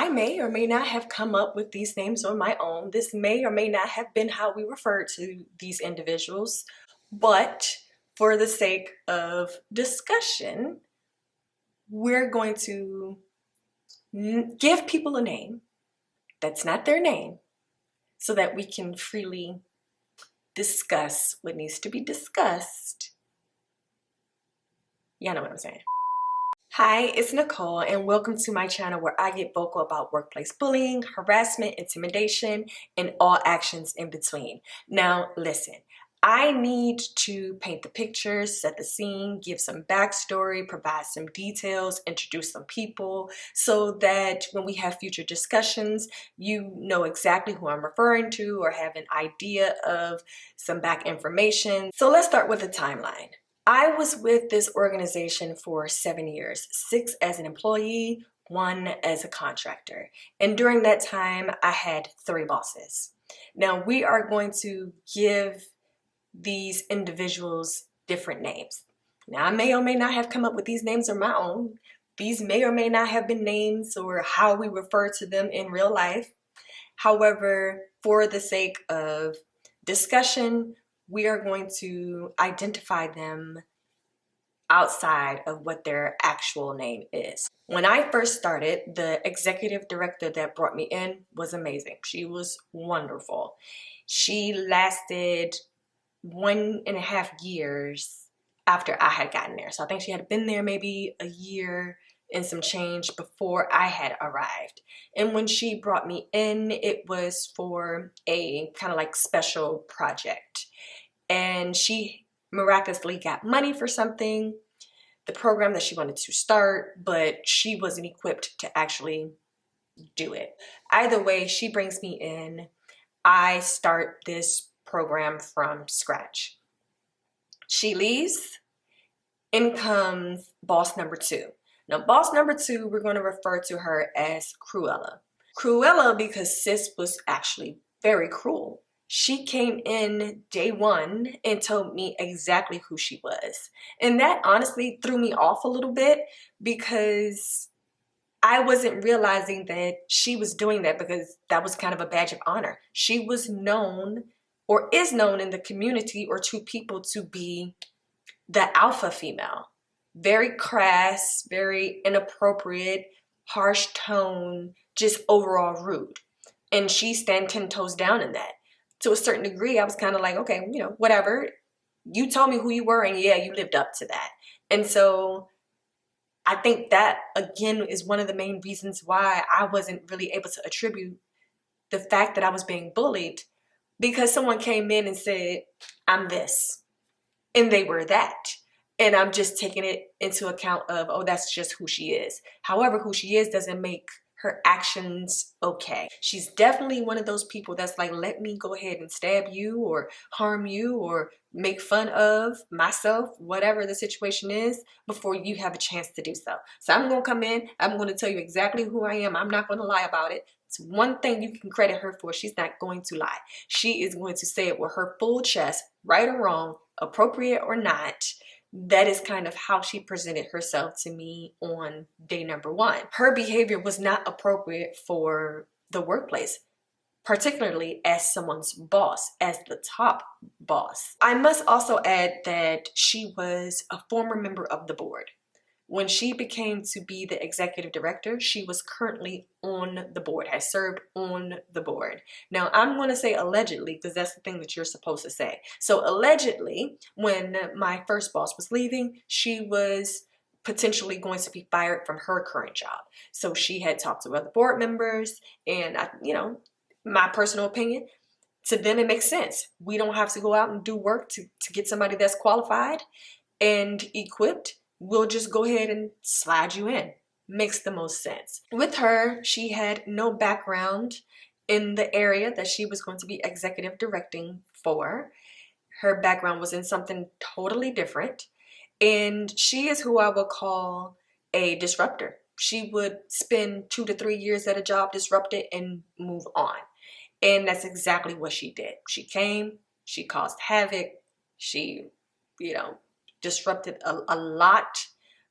I may or may not have come up with these names on my own. This may or may not have been how we referred to these individuals, but for the sake of discussion, we're going to give people a name that's not their name so that we can freely discuss what needs to be discussed. Y'all know what I'm saying. Hi, it's Nicole, and welcome to my channel where I get vocal about workplace bullying, harassment, intimidation, and all actions in between. Now, listen, I need to paint the pictures, set the scene, give some backstory, provide some details, introduce some people, so that when we have future discussions, you know exactly who I'm referring to or have an idea of some back information. So let's start with the timeline. I was with this organization for 7 years, 6 as an employee, 1 as a contractor. And during that time, I had 3 bosses. Now, we are going to give these individuals different names. Now, I may or may not have come up with these names on my own. These may or may not have been names or how we refer to them in real life. However, for the sake of discussion, we are going to identify them outside of what their actual name is. When I first started, the executive director that brought me in was amazing. She was wonderful. She lasted 1.5 years after I had gotten there. So I think she had been there maybe a year and some change before I had arrived. And when she brought me in, it was for a kind of like special project. And she miraculously got money for something, the program that she wanted to start, but she wasn't equipped to actually do it. Either way, she brings me in. I start this program from scratch. She leaves. In comes boss number 2. Now, boss number 2, we're going to refer to her as Cruella. Cruella, because sis was actually very cruel. She came in day 1 and told me exactly who she was. And that honestly threw me off a little bit because I wasn't realizing that she was doing that because that was kind of a badge of honor. She was known or is known in the community or to people to be the alpha female. Very crass, very inappropriate, harsh tone, just overall rude. And she stand 10 toes down in that. To a certain degree, I was kind of like, okay, you know, whatever. You told me who you were and yeah, you lived up to that. And so I think that, again, is one of the main reasons why I wasn't really able to attribute the fact that I was being bullied, because someone came in and said, I'm this, and they were that. And I'm just taking it into account of, oh, that's just who she is. However, who she is doesn't make her actions okay. She's definitely one of those people that's like, let me go ahead and stab you or harm you or make fun of myself, whatever the situation is, before you have a chance to do so. So I'm going to come in. I'm going to tell you exactly who I am. I'm not going to lie about it. It's one thing you can credit her for. She's not going to lie. She is going to say it with her full chest, right or wrong, appropriate or not. That is kind of how she presented herself to me on day number 1. Her behavior was not appropriate for the workplace, particularly as someone's boss, as the top boss. I must also add that she was a former member of the board. When she became to be the executive director, she was currently on the board, has served on the board. Now, I'm going to say allegedly because that's the thing that you're supposed to say. So allegedly, when my first boss was leaving, she was potentially going to be fired from her current job. So she had talked to other board members and, my personal opinion, to them it makes sense. We don't have to go out and do work to get somebody that's qualified and equipped. We'll just go ahead and slide you in. Makes the most sense. With her, she had no background in the area that she was going to be executive directing for. Her background was in something totally different. And she is who I would call a disruptor. She would spend 2 to 3 years at a job, disrupt it, and move on. And that's exactly what she did. She came, she caused havoc, she, disrupted a lot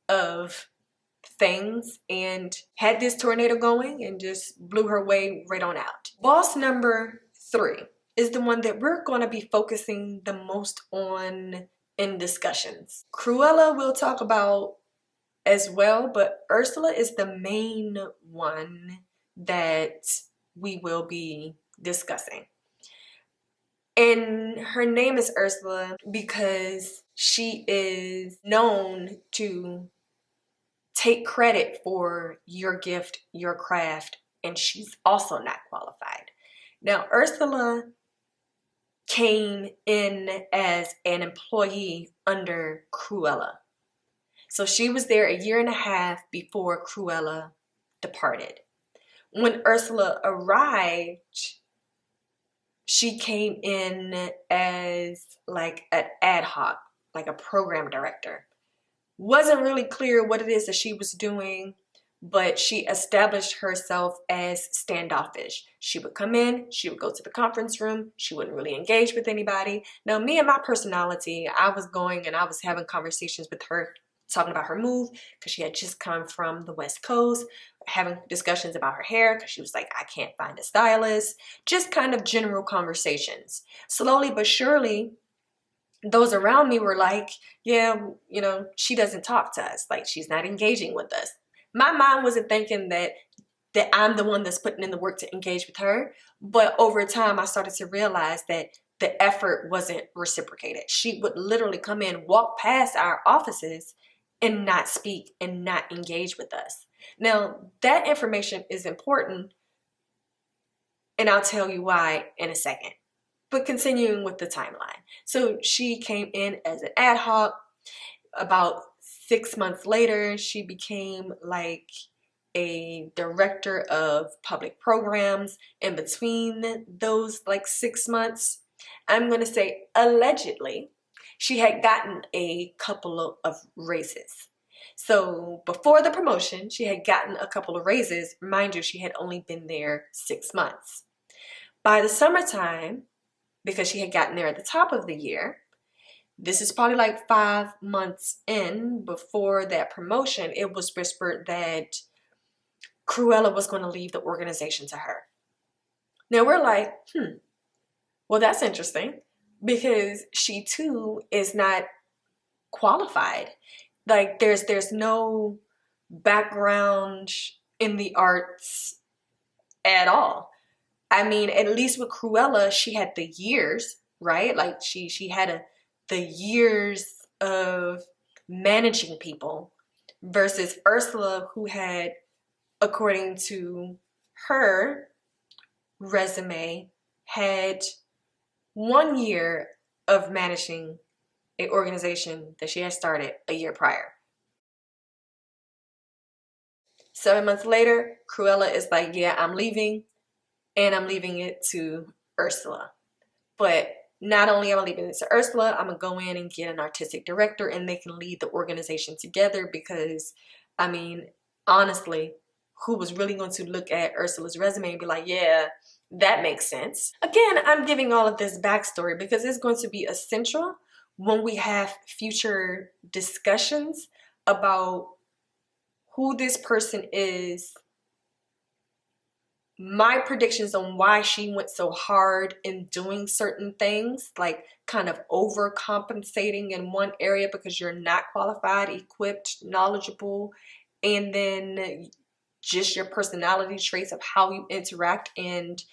of things and had this tornado going and just blew her way right on out. Boss number 3 is the one that we're going to be focusing the most on in discussions. Cruella we'll talk about as well, but Ursula is the main one that we will be discussing. And her name is Ursula because she is known to take credit for your gift, your craft, and she's also not qualified. Now, Ursula came in as an employee under Cruella. So she was there a year and a half before Cruella departed. When Ursula arrived, she came in as like an ad hoc, like a program director. Wasn't really clear what it is that she was doing, but she established herself as standoffish. She would come in, she would go to the conference room, she wouldn't really engage with anybody. Now, me and my personality, I was going and I was having conversations with her, talking about her move, because she had just come from the West Coast, having discussions about her hair, because she was like, I can't find a stylist. Just kind of general conversations. Slowly but surely, those around me were like, yeah, you know, she doesn't talk to us. Like, she's not engaging with us. My mind wasn't thinking that I'm the one that's putting in the work to engage with her. But over time, I started to realize that the effort wasn't reciprocated. She would literally come in, walk past our offices, and not speak and not engage with us. Now, that information is important, and I'll tell you why in a second. But continuing with the timeline. So she came in as an ad hoc. About 6 months later, she became like a director of public programs. In between those like 6 months, I'm going to say allegedly, she had gotten a couple of raises. So before the promotion, she had gotten a couple of raises. Mind you, she had only been there 6 months. By the summertime, because she had gotten there at the top of the year, this is probably like 5 months in before that promotion, it was whispered that Cruella was going to leave the organization to her. Now we're like, well, that's interesting because she too is not qualified. Like there's no background in the arts at all. I mean, at least with Cruella, she had the years, right? Like she had the years of managing people versus Ursula, who had, according to her resume, had 1 year of managing an organization that she had started a year prior. 7 months later, Cruella is like, yeah, I'm leaving, and I'm leaving it to Ursula. But not only am I leaving it to Ursula, I'm going to go in and get an artistic director, and they can lead the organization together because, I mean, honestly, who was really going to look at Ursula's resume and be like, yeah, that makes sense. Again, I'm giving all of this backstory because it's going to be essential when we have future discussions about who this person is, my predictions on why she went so hard in doing certain things, like kind of overcompensating in one area because you're not qualified, equipped, knowledgeable, and then just your personality traits of how you interact and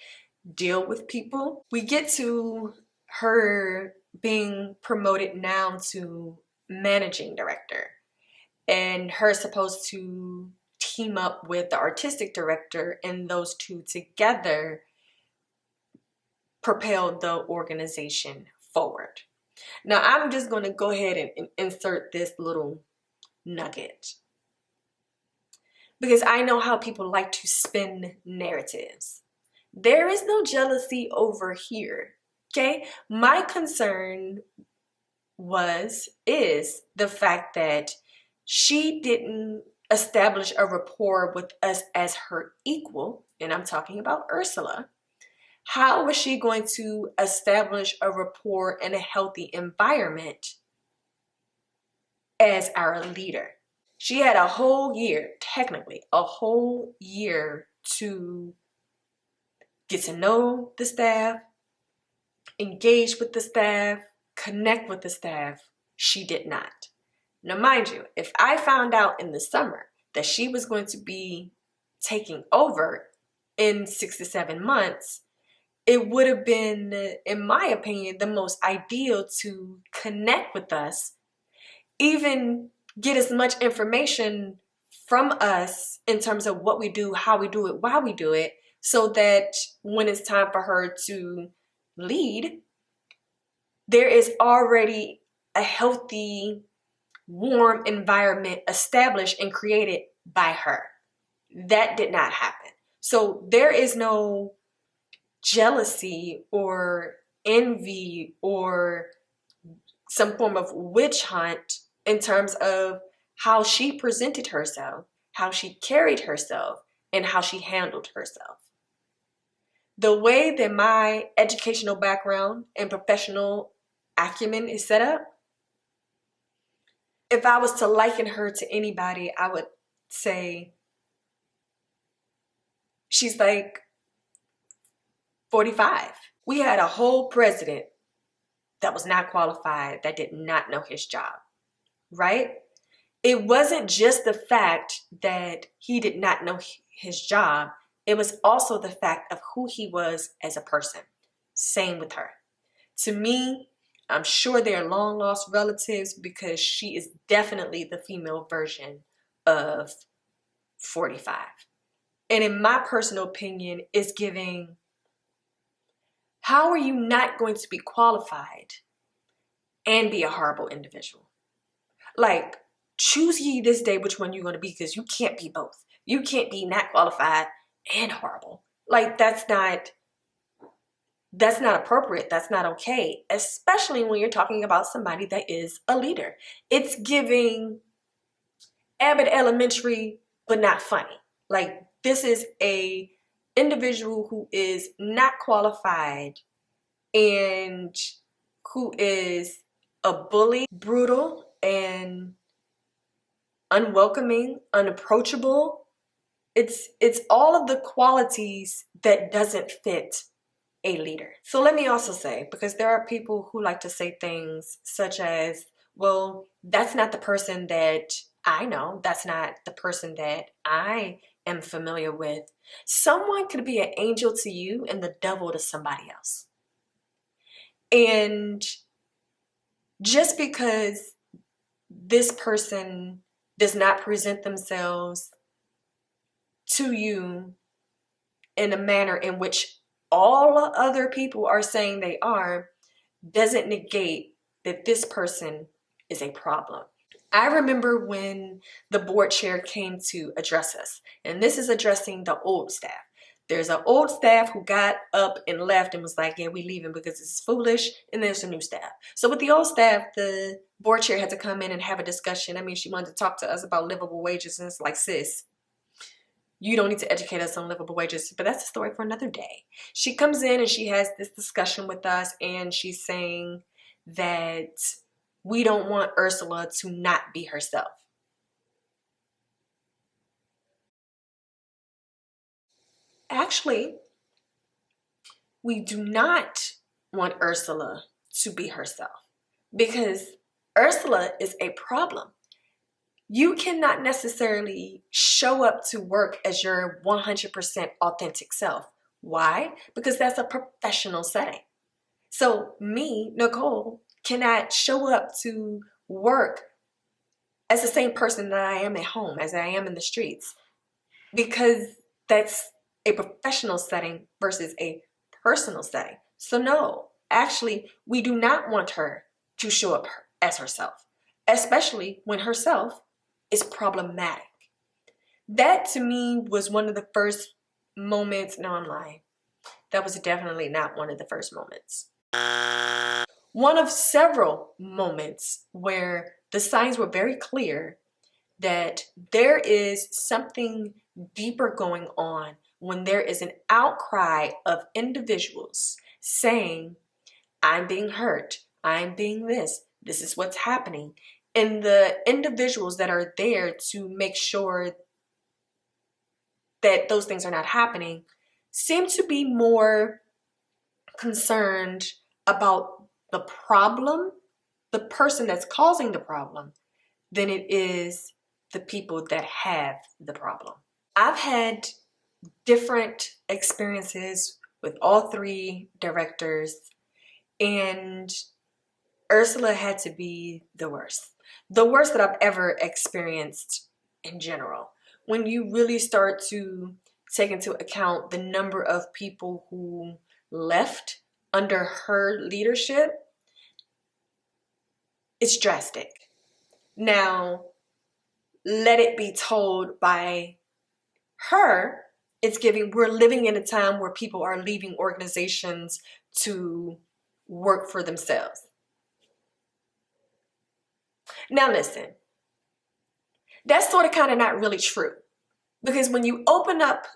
deal with people. We get to her being promoted now to managing director, and her supposed to team up with the artistic director, and those two together propelled the organization forward. Now, I'm just going to go ahead and insert this little nugget because I know how people like to spin narratives. There is no jealousy over here, okay? My concern is the fact that she didn't establish a rapport with us as her equal, and I'm talking about Ursula. How was she going to establish a rapport in a healthy environment as our leader? She had a whole year, technically, a whole year to get to know the staff, engage with the staff, connect with the staff. She did not. Now, mind you, if I found out in the summer that she was going to be taking over in 6 to 7 months, it would have been, in my opinion, the most ideal to connect with us, even get as much information from us in terms of what we do, how we do it, why we do it, so that when it's time for her to lead, there is already a healthy, warm environment established and created by her. That did not happen. So there is no jealousy or envy or some form of witch hunt in terms of how she presented herself, how she carried herself, and how she handled herself. The way that my educational background and professional acumen is set up, if I was to liken her to anybody, I would say she's like 45. We had a whole president that was not qualified, that did not know his job, right? It wasn't just the fact that he did not know his job. It was also the fact of who he was as a person. Same with her. To me, I'm sure they're long lost relatives because she is definitely the female version of 45. And in my personal opinion, it's giving, how are you not going to be qualified and be a horrible individual? Like, choose ye this day which one you're going to be, because you can't be both. You can't be not qualified and horrible. Like, that's not appropriate. That's not okay, especially when you're talking about somebody that is a leader. It's giving Abbott Elementary, but not funny. Like, this is a individual who is not qualified and who is a bully, brutal, and unwelcoming, unapproachable. It's all of the qualities that doesn't fit a leader. So let me also say, because there are people who like to say things such as, well, that's not the person that I know. That's not the person that I am familiar with. Someone could be an angel to you and the devil to somebody else. And just because this person does not present themselves to you in a manner in which all other people are saying they are, doesn't negate that this person is a problem. I remember when the board chair came to address us, and this is addressing the old staff. There's an old staff who got up and left and was like, yeah, we leaving because this is foolish, and there's a new staff. So with the old staff, the board chair had to come in and have a discussion. I mean, she wanted to talk to us about livable wages, and it's like, sis, you don't need to educate us on livable wages, but that's a story for another day. She comes in and she has this discussion with us, and she's saying that we don't want Ursula to not be herself. Actually, we do not want Ursula to be herself, because Ursula is a problem. You cannot necessarily show up to work as your 100% authentic self. Why? Because that's a professional setting. So me, Nicole, cannot show up to work as the same person that I am at home, as I am in the streets, because that's a professional setting versus a personal setting. So no, actually, we do not want her to show up as herself, especially when herself is problematic. That to me was one of the first moments. No, I'm lying. That was definitely not one of the first moments. One of several moments where the signs were very clear that there is something deeper going on when there is an outcry of individuals saying, I'm being hurt, I'm being this is what's happening. And the individuals that are there to make sure that those things are not happening seem to be more concerned about the problem, the person that's causing the problem, than it is the people that have the problem. I've had different experiences with all three directors, and Ursula had to be the worst. The worst that I've ever experienced in general. When you really start to take into account the number of people who left under her leadership, it's drastic. Now, let it be told by her, it's giving, we're living in a time where people are leaving organizations to work for themselves. Now listen, that's sort of kind of not really true, because when you open up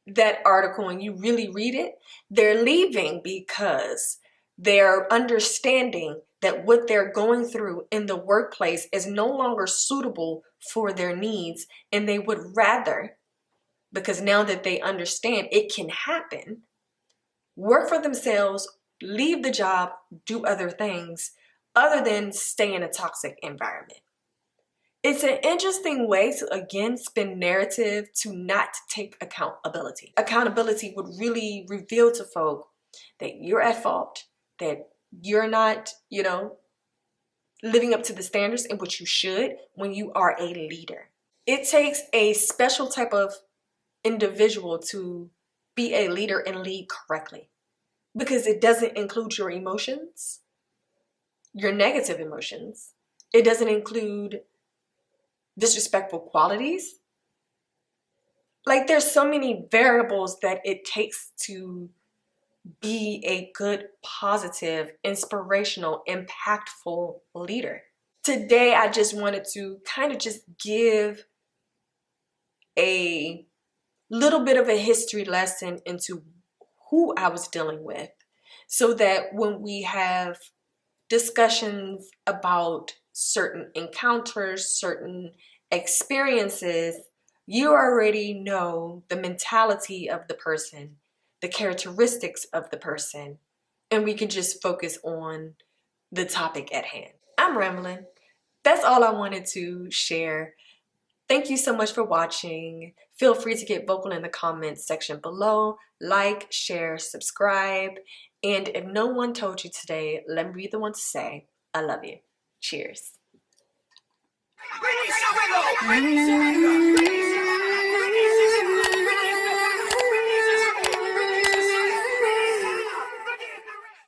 that article and you really read it, they're leaving because they're understanding that what they're going through in the workplace is no longer suitable for their needs, and they would rather, because now that they understand it can happen, work for themselves, leave the job, do other things other than stay in a toxic environment. It's an interesting way to, again, spin narrative to not take accountability. Accountability would really reveal to folk that you're at fault, that you're not, living up to the standards in which you should when you are a leader. It takes a special type of individual to be a leader and lead correctly, because it doesn't include your emotions, your negative emotions. It doesn't include disrespectful qualities. Like, there's so many variables that it takes to be a good, positive, inspirational, impactful leader. Today, I just wanted to kind of just give a little bit of a history lesson into who I was dealing with, so that when we have discussions about certain encounters, certain experiences, you already know the mentality of the person, the characteristics of the person, and we can just focus on the topic at hand. I'm rambling. That's all I wanted to share. Thank you so much for watching. Feel free to get vocal in the comments section below. Like, share, subscribe. And if no one told you today, let me be the one to say, I love you. Cheers.